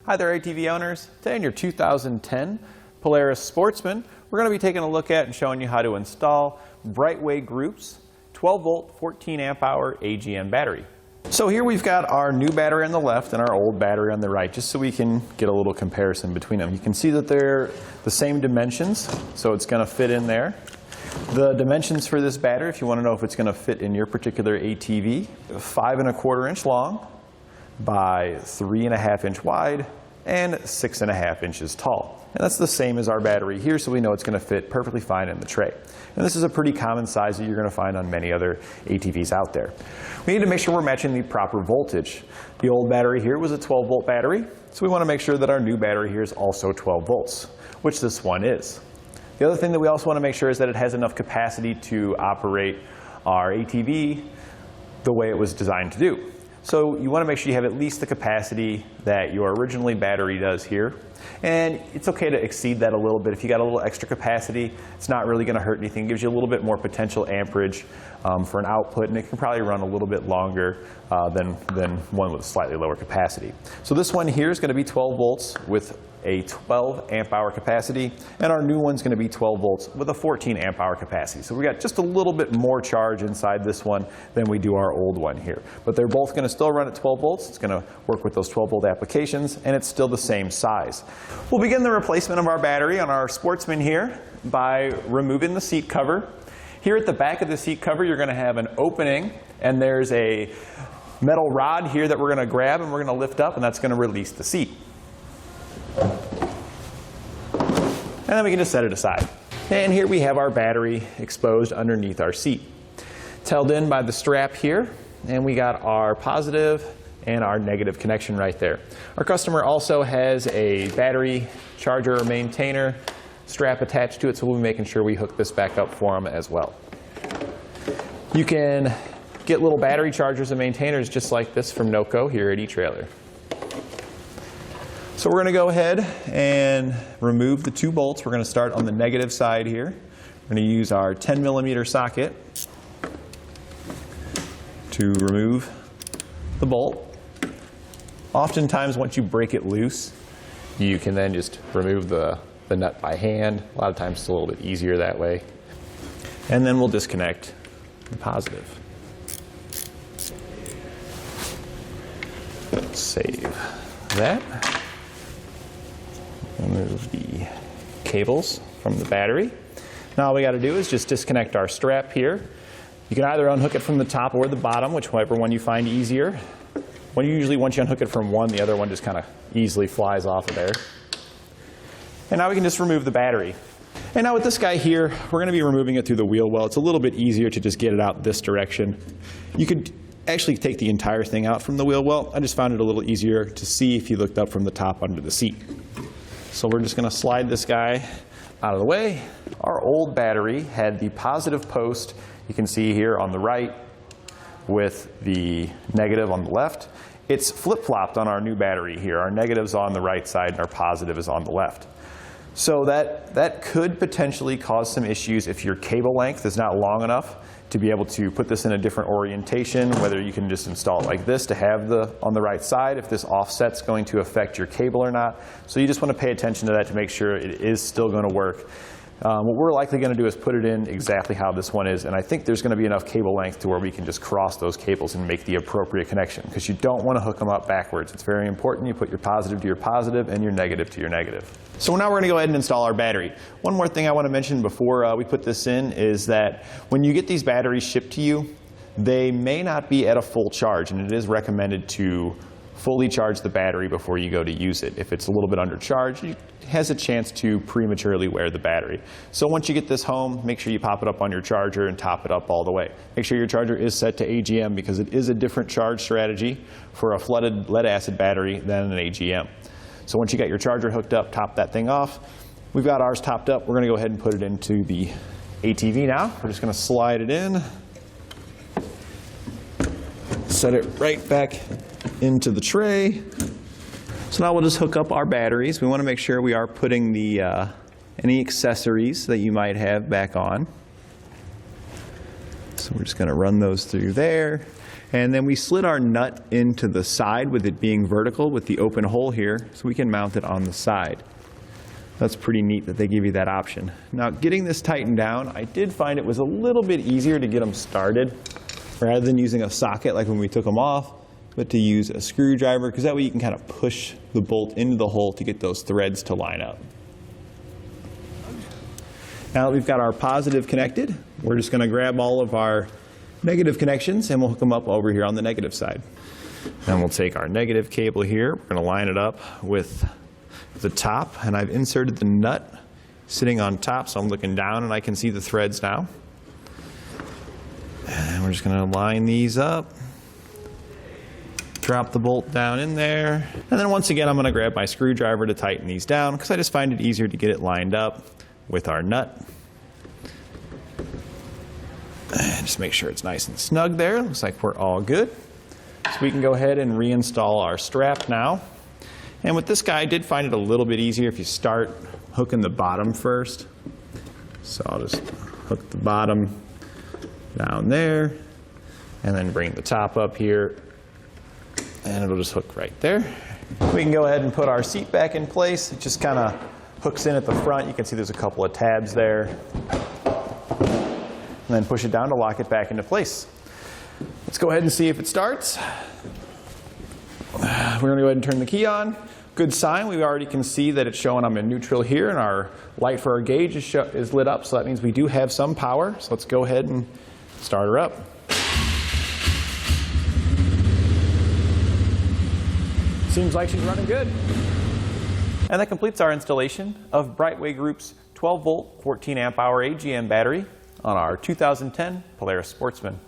Hi there ATV owners. Today in your 2010 Polaris Sportsman, we're going to be taking a look at and showing you how to install Brightway Group's 12 volt 14 amp hour AGM battery. So here we've got our new battery on the left and our old battery on the right, just so we can get a little comparison between them. You can see that they're the same dimensions, so it's going to fit in there. The dimensions for this battery, if you want to know if it's going to fit in your particular ATV, 5 1/4 inch long by 3 1/2 inch wide and 6 1/2 inches tall. And that's the same as our battery here, so we know it's going to fit perfectly fine in the tray. And this is a pretty common size that you're going to find on many other ATVs out there. We need to make sure we're matching the proper voltage. The old battery here was a 12 volt battery, so we want to make sure that our new battery here is also 12 volts, which this one is. The other thing that we also want to make sure is that it has enough capacity to operate our ATV the way it was designed to do. So you want to make sure you have at least the capacity that your originally battery does here. And it's okay to exceed that a little bit. If you got a little extra capacity, it's not really going to hurt anything. It gives you a little bit more potential amperage for an output, and it can probably run a little bit longer than one with slightly lower capacity. So this one here is going to be 12 volts with a 12 amp hour capacity, and our new one's going to be 12 volts with a 14 amp hour capacity. So we got just a little bit more charge inside this one than we do our old one here. But they're both going to still run at 12 volts. It's going to work with those 12 volt applications, and it's still the same size. We'll begin the replacement of our battery on our Sportsman here by removing the seat cover. Here at the back of the seat cover, you're going to have an opening, and there's a metal rod here that we're going to grab and we're going to lift up, and that's going to release the seat. And then we can just set it aside. And here we have our battery exposed underneath our seat. It's held in by the strap here, and we got our positive and our negative connection right there. Our customer also has a battery charger or maintainer strap attached to it, so we'll be making sure we hook this back up for them as well. You can get little battery chargers and maintainers just like this from NOCO here at eTrailer. So we're going to go ahead and remove the 2 bolts. We're going to start on the negative side here. We're going to use our 10 millimeter socket to remove the bolt. Oftentimes once you break it loose, you can then just remove the nut by hand. A lot of times it's a little bit easier that way. And then we'll disconnect the positive. Let's save that. Remove the cables from the battery. Now all we got to do is just disconnect our strap here. You can either unhook it from the top or the bottom, whichever one you find easier. Usually once you unhook it from one, the other one just kind of easily flies off of there. And now we can just remove the battery. And now with this guy here, we're going to be removing it through the wheel well. It's a little bit easier to just get it out this direction. You could actually take the entire thing out from the wheel well. I just found it a little easier to see if you looked up from the top under the seat. So we're just going to slide this guy out of the way. Our old battery had the positive post, you can see here on the right, with the negative on the left. It's flip-flopped on our new battery here. Our negative's on the right side and our positive is on the left. So that could potentially cause some issues if your cable length is not long enough to be able to put this in a different orientation, whether you can just install it like this to have on the right side, if this offset's going to affect your cable or not. So you just want to pay attention to that to make sure it is still going to work. What we're likely going to do is put it in exactly how this one is, and I think there's going to be enough cable length to where we can just cross those cables and make the appropriate connection, because you don't want to hook them up backwards. It's very important you put your positive to your positive and your negative to your negative. So now we're going to go ahead and install our battery. One more thing I want to mention before we put this in is that when you get these batteries shipped to you, they may not be at a full charge, and it is recommended to fully charge the battery before you go to use it. If it's a little bit undercharged, it has a chance to prematurely wear the battery. So once you get this home, make sure you pop it up on your charger and top it up all the way. Make sure your charger is set to AGM, because it is a different charge strategy for a flooded lead acid battery than an AGM. So once you got your charger hooked up, top that thing off. We've got ours topped up. We're going to go ahead and put it into the ATV now. We're just going to slide it in, set it right back into the tray. So now we'll just hook up our batteries. We want to make sure we are putting the any accessories that you might have back on. So we're just going to run those through there. And then we slid our nut into the side with it being vertical with the open hole here, so we can mount it on the side. That's pretty neat that they give you that option. Now, getting this tightened down, I did find it was a little bit easier to get them started rather than using a socket like when we took them off, but to use a screwdriver, because that way you can kind of push the bolt into the hole to get those threads to line up. Now that we've got our positive connected, we're just going to grab all of our negative connections and we'll hook them up over here on the negative side. Then we'll take our negative cable here, we're going to line it up with the top, and I've inserted the nut sitting on top, so I'm looking down and I can see the threads now. And we're just going to line these up, drop the bolt down in there, and then once again I'm going to grab my screwdriver to tighten these down because I just find it easier to get it lined up with our nut. And just make sure it's nice and snug there. Looks like we're all good. So we can go ahead and reinstall our strap now. And with this guy, I did find it a little bit easier if you start hooking the bottom first. So I'll just hook the bottom down there and then bring the top up here and it'll just hook right there. We can go ahead and put our seat back in place. It just kind of hooks in at the front. You can see there's a couple of tabs there. And then push it down to lock it back into place. Let's go ahead and see if it starts. We're going to go ahead and turn the key on. Good sign. We already can see that it's showing I'm in neutral here, and our light for our gauge is lit up, so that means we do have some power. So let's go ahead and start her up. Seems like she's running good. And that completes our installation of Brightway Group's 12-volt, 14-amp-hour AGM battery on our 2010 Polaris Sportsman.